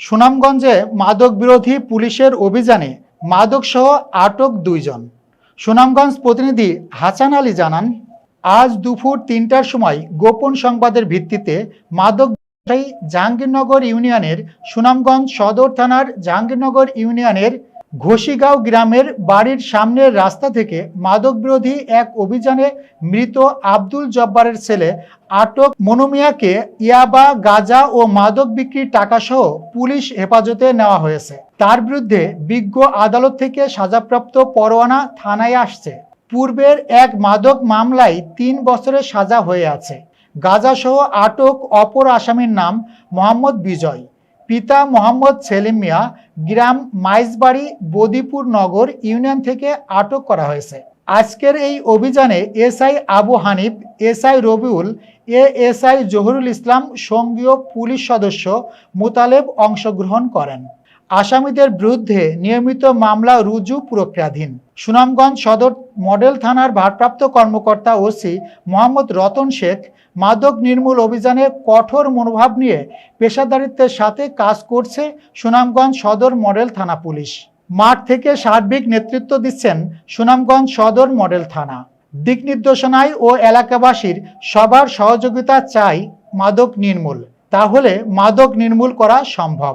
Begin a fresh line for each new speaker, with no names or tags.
সুনামগঞ্জে মাদক বিরোধী পুলিশের অভিযানে মাদকসহ আটক 2 জন। সুনামগঞ্জ প্রতিনিধি হাসান আলী জানান, আজ দুপুর 3টার সময় গোপন সংবাদের ভিত্তিতে মাদক ব্যবসায়ী জাহাঙ্গীরনগর ইউনিয়নের সুনামগঞ্জ সদর থানার জাহাঙ্গীরনগর ইউনিয়নের ঘোষিগাঁও গ্রামের বাড়ির সামনের রাস্তা থেকে মাদক বিরোধী এক অভিযানে মৃত আব্দুল জব্বারের ছেলে আটক মনু মিয়াকে ইয়াবা, গাঁজা ও মাদক বিক্রির টাকাসহ পুলিশ হেফাজতে নেওয়া হয়েছে। তার বিরুদ্ধে বিজ্ঞ আদালত থেকে সাজাপ্রাপ্ত পরোয়ানা থানায় আসছে। পূর্বের এক মাদক মামলায় 3 বছরের সাজা হয়ে আছে। গাঁজাসহ আটক অপর আসামির নাম মোহাম্মদ বিজয়, পিতা মোহাম্মদ সেলিম মিয়া, গ্রাম মাইজবাড়ি, বদিপুর নগর ইউনিয়ন থেকে আটক করা হয়েছে। আজকের এই অভিযানে SI Abu Hanif, SI Rabiul, ASI Zahurul Islam, সঙ্গীয় পুলিশ সদস্য মোতালেব অংশগ্রহণ করেন। আসামিদের বিরুদ্ধে নিয়মিত মামলা রুজু প্রক্রিয়াধীন। সুনামগঞ্জ সদর মডেল থানার ভারপ্রাপ্ত কর্মকর্তা ওসি মোহাম্মদ রতন শেখ মাদক নির্মূল অভিযানে কঠোর মনোভাব নিয়ে পেশাদারিত্বের সাথে কাজ করছে সুনামগঞ্জ সদর মডেল থানা পুলিশ। মাঠ থেকে সার্বিক নেতৃত্ব দিচ্ছেন সুনামগঞ্জ সদর মডেল থানা। দিক নির্দেশনায় ও এলাকাবাসীর সবার সহযোগিতা চাই মাদক নির্মূল, তাহলে মাদক নির্মূল করা সম্ভব।